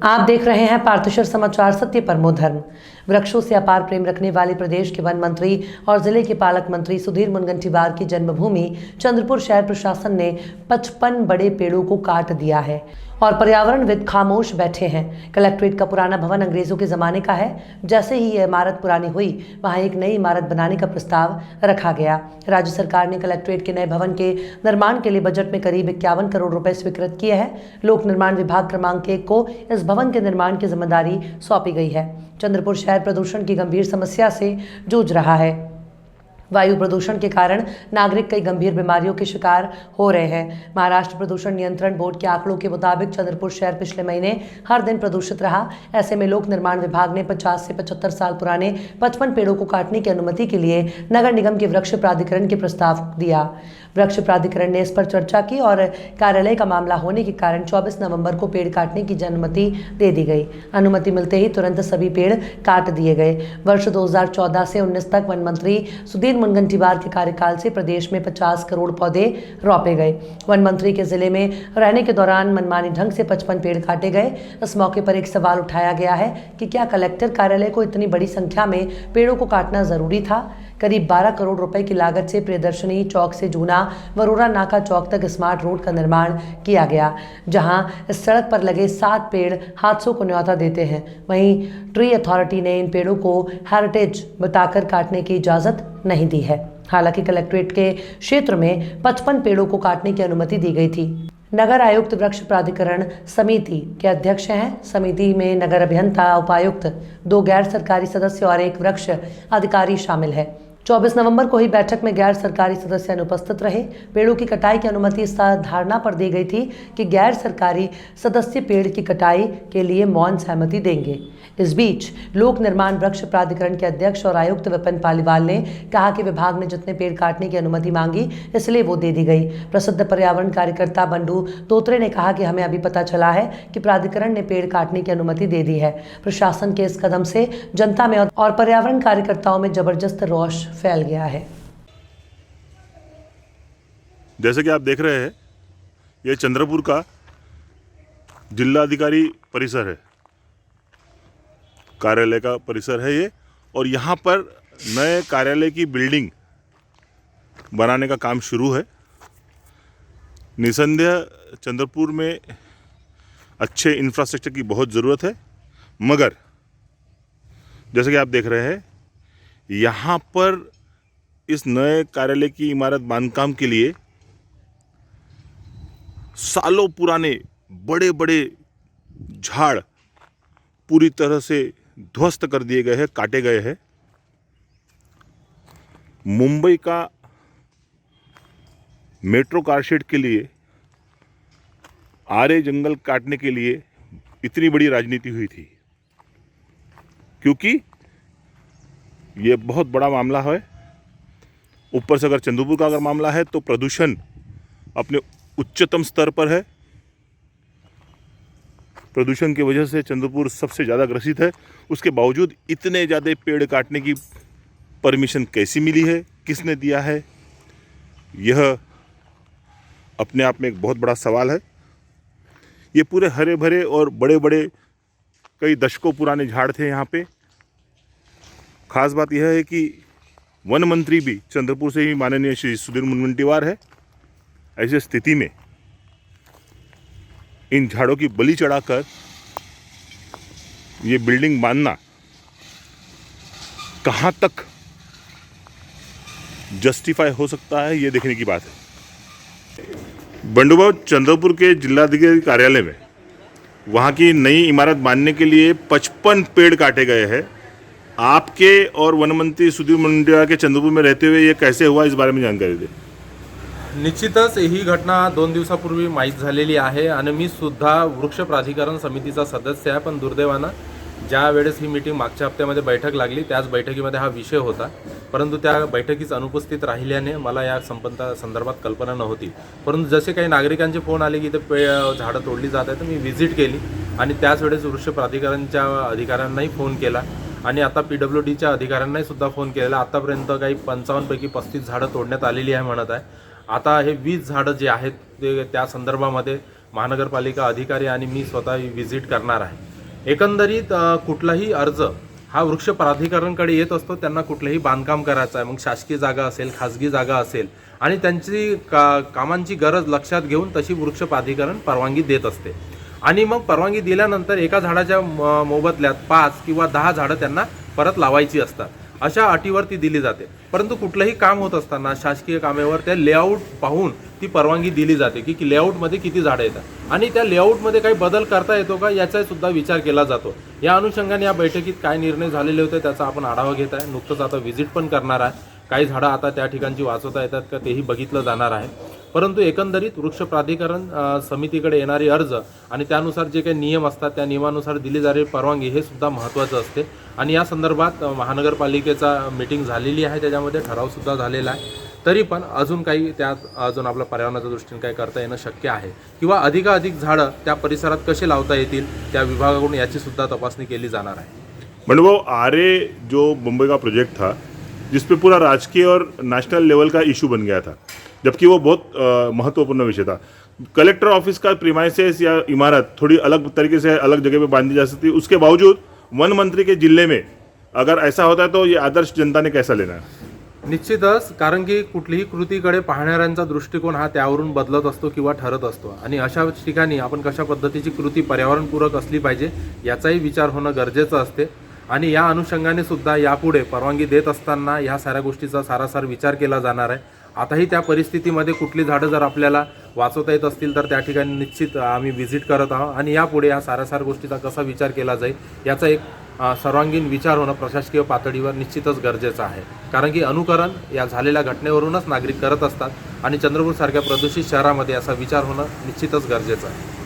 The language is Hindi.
आप देख रहे हैं पार्थेश्वर समाचार, सत्य परमो धर्म। वृक्षों से अपार प्रेम रखने वाले प्रदेश के वन मंत्री और जिले के पालक मंत्री सुधीर मुनगंटीवार की जन्मभूमि चंद्रपुर शहर प्रशासन ने 55 बड़े पेड़ों को काट दिया है और पर्यावरणविद खामोश बैठे हैं। कलेक्ट्रेट का पुराना भवन अंग्रेजों के जमाने का है। जैसे ही यह इमारत पुरानी हुई, वहां एक नई इमारत बनाने का प्रस्ताव रखा गया। राज्य सरकार ने कलेक्ट्रेट के नए भवन के निर्माण के लिए बजट में करीब 51 करोड़ रुपए स्वीकृत किए हैं। लोक निर्माण विभाग क्रमांक 1 को इस भवन के निर्माण की जिम्मेदारी सौंपी गई है। चंद्रपुर शहर प्रदूषण की गंभीर समस्या से जूझ रहा है। वायु प्रदूषण के कारण नागरिक कई गंभीर बीमारियों के शिकार हो रहे हैं। महाराष्ट्र प्रदूषण नियंत्रण बोर्ड के आंकड़ों के मुताबिक चंद्रपुर शहर पिछले महीने हर दिन प्रदूषित रहा। ऐसे में लोक निर्माण विभाग ने 50 से 75 साल पुराने 55 पेड़ों को काटने की अनुमति के लिए नगर निगम के वृक्ष प्राधिकरण के प्रस्ताव दिया। वृक्ष प्राधिकरण ने इस पर चर्चा की और कार्यालय का मामला होने के कारण 24 नवंबर को पेड़ काटने की अनुमति दे दी गई। अनुमति मिलते ही तुरंत सभी पेड़ काट दिए गए। वर्ष 2014 से 19 तक वन मंत्री सुधीर मुनगंटीवार के कार्यकाल से प्रदेश में 50 करोड़ पौधे रोपे गए। वन मंत्री के जिले में रहने के दौरान मनमानी ढंग से 55 पेड़ काटे गए। इस मौके पर एक सवाल उठाया गया है कि क्या कलेक्टर कार्यालय को इतनी बड़ी संख्या में पेड़ों को काटना जरूरी था। करीब 12 करोड़ रुपए की लागत से प्रियदर्शनी चौक से जूना वरोरा नाका चौक तक स्मार्ट रोड का निर्माण किया गया, जहां इस सड़क पर लगे 7 पेड़ हादसों को न्योता देते हैं। वहीं ट्री अथॉरिटी ने इन पेड़ों को हेरिटेज बताकर काटने की इजाजत नहीं दी है। हालांकि कलेक्ट्रेट के क्षेत्र में 55 पेड़ों को काटने की अनुमति दी गई थी। नगर आयुक्त वृक्ष प्राधिकरण समिति के अध्यक्ष हैं। समिति में नगर अभियंता, उपायुक्त, 2 गैर सरकारी सदस्य और 1 वृक्ष अधिकारी शामिल है। 24 नवंबर को ही बैठक में गैर सरकारी सदस्य अनुपस्थित रहे। पेड़ों की कटाई की अनुमति इस धारणा पर दी गई थी कि गैर सरकारी सदस्य पेड़ की कटाई के लिए मौन सहमति देंगे। इस बीच लोक निर्माण वृक्ष प्राधिकरण के अध्यक्ष और आयुक्त विपिन पालीवाल ने कहा कि विभाग ने जितने पेड़ काटने की अनुमति मांगी, इसलिए वो दे दी गई। प्रसिद्ध पर्यावरण कार्यकर्ता बंडू तोत्रे ने कहा कि हमें अभी पता चला है कि प्राधिकरण ने पेड़ काटने की अनुमति दे दी है। प्रशासन के इस कदम से जनता में और पर्यावरण कार्यकर्ताओं में जबरदस्त रोष फैल गया है। जैसे कि आप देख रहे हैं, ये चंद्रपुर का जिलाधिकारी परिसर है, कार्यालय का परिसर है ये, और यहाँ पर नए कार्यालय की बिल्डिंग बनाने का काम शुरू है। निसंदेह चंद्रपुर में अच्छे इंफ्रास्ट्रक्चर की बहुत ज़रूरत है, मगर जैसे कि आप देख रहे हैं, यहाँ पर इस नए कार्यालय की इमारत बांधकाम के लिए सालों पुराने बड़े बड़े झाड़ पूरी तरह से ध्वस्त कर दिए गए हैं, काटे गए हैं। मुंबई का मेट्रो कारशेड के लिए आरे जंगल काटने के लिए इतनी बड़ी राजनीति हुई थी, क्योंकि ये बहुत बड़ा मामला है। ऊपर से अगर चंद्रपुर का अगर मामला है तो प्रदूषण अपने उच्चतम स्तर पर है। प्रदूषण की वजह से चंद्रपुर सबसे ज़्यादा ग्रसित है। उसके बावजूद इतने ज़्यादा पेड़ काटने की परमिशन कैसी मिली है, किसने दिया है, यह अपने आप में एक बहुत बड़ा सवाल है। ये पूरे हरे भरे और बड़े बड़े कई दशकों पुराने झाड़ थे यहाँ पे। खास बात यह है कि वन मंत्री भी चंद्रपुर से ही माननीय श्री सुधीर मुनगंटीवार है। ऐसी स्थिति में इन झाड़ों की बलि चढ़ाकर ये बिल्डिंग बांधना कहाँ तक जस्टिफाई हो सकता है, ये देखने की बात है। बंडूबाबू, चंद्रपुर के जिलाधिकारी कार्यालय में वहाँ की नई इमारत बांधने के लिए 55 पेड़ काटे गए हैं। आपके और वन मंत्री सुधीर मुनगंटीवार के चंद्रपूर में रहते हुए ये कैसे हुआ, इस बारे में जानकारी दें। निश्चितच ही घटना 2 दिवसापूर्वी माहीत झालेली आहे आणि मी सुद्धा वृक्ष प्राधिकरण समितीचा सदस्य आहे। पण दुर्दैवानं ज्या वेळेस ही मीटिंग मागच्या हप्त्यामध्ये बैठक लागली, त्याच बैठकीमध्ये हा विषय होता, परंतु त्या बैठकीस अनुपस्थित राहिल्याने मला या संदर्भात कल्पना नव्हती। परंतु जसे काही नागरिकांचे फोन आले की ते झाडं तोडली जात आहेत, तर मी व्हिजिट केली आणि त्याच वेळेस वृक्ष प्राधिकरणच्या अधिकाऱ्यांनाही फोन केला आणि आता PWDच्या अधिकाऱ्यांनाही सुद्धा फोन केलेला। आतापर्यंत काही 55 पैकी 35 झाडं तोडण्यात आलेली आहे म्हणत आहे। आता हे 20 झाडं जे आहेत ते त्या संदर्भामध्ये महानगरपालिका अधिकारी आणि मी स्वतः व्हिजिट करणार आहे। एकंदरीत कुठलाही अर्ज हा वृक्ष प्राधिकरणकडे येत असतो. त्यांना कुठलंही बांधकाम करायचं आहे, मग शासकीय जागा असेल, खाजगी जागा असेल, आणि त्यांची कामांची गरज लक्षात घेऊन तशी वृक्ष प्राधिकरण परवानगी देत असते. आणि मग परवानगी दिल्यानंतर एका झाडाच्या मोबदल्यात 5 किंवा 10 झाडं त्यांना परत लावायची असतात. अशा अटीवर ती दिली जाते. परंतु कुठलंही काम होत असताना शासकीय कामेवर त्या लेआउट पाहून ती परवानगी दिली जाते की लेआउटमध्ये किती झाडं येतात आणि त्या लेआउटमध्ये काही बदल करता येतो का याचा सुद्धा विचार केला जातो. या अनुषंगाने या बैठकीत काय निर्णय झालेले होते त्याचा आपण आढावा घेत आहे. नुकतंच आता व्हिजिट पण करणार आहे. काही झाडं आता त्या ठिकाणची वाचवता येतात का तेही बघितलं जाणार आहे. परंतु एकंदरीत वृक्ष प्राधिकरण समितीकडे येणारे अर्ज आणि त्यानुसार जे काही नियम असतात त्या नियमानुसार दिली जाणारी परवानगी हे सुद्धा महत्त्वाचं असते. आणि या संदर्भात महानगरपालिकेचा मीटिंग झालेली आहे, त्याच्यामध्ये ठरावसुद्धा झालेला आहे. तरी पण अजून काही त्यात अजून आपल्या पर्यावरणाच्या दृष्टीने काही करता येणं शक्य आहे किंवा अधिकाधिक झाडं त्या परिसरात कसे लावता येतील त्या विभागाकडून याची सुद्धा तपासणी केली जाणार आहे. मंडू आरे जो मुंबई का प्रोजेक्ट था जिस पे पूरा राजकीय और नेशनल लेवल का इशू बन गया था, जबकि वो बहुत महत्वपूर्ण विषय था. कलेक्टर ऑफिस का प्रीमाइसेस या इमारत थोड़ी अलग तरीके से अलग जगह पे बांधी जा सकती है. उसके बावजूद वन मंत्री के जिले में अगर ऐसा होता है तो ये आदर्श जनता ने कैसा लेना है? निश्चितच, कारण की कुठलीही कृतीकडे पाहणाऱ्यांचा दृष्टिकोन हा त्यावरून बदलत असतो किंवा ठरत असतो. आणि अशा ठिकाणी आपण कशा पद्धतीची कृती पर्यावरणपूरक असली पाहिजे याचाही विचार होणं गरजेचं असते. आणि या अनुषंगाने सुद्धा यापुढे परवानगी देत असताना ह्या साऱ्या गोष्टीचा सारासार विचार केला जाणार आहे. आताही त्या परिस्थितीमध्ये कुठली झाडं जर आपल्याला वाचवता येत असतील तर त्या ठिकाणी निश्चित आम्ही व्हिजिट करत आहोत. आणि यापुढे या सारासार गोष्टीचा कसा विचार केला जाईल याचा एक सर्वांगीण विचार होणं प्रशासकीय पातळीवर निश्चितच गरजेचं आहे. कारण की अनुकरण या झालेल्या घटनेवरूनच नागरिक करत असतात आणि चंद्रपूरसारख्या प्रदूषित शहरामध्ये असा विचार होणं निश्चितच गरजेचं आहे.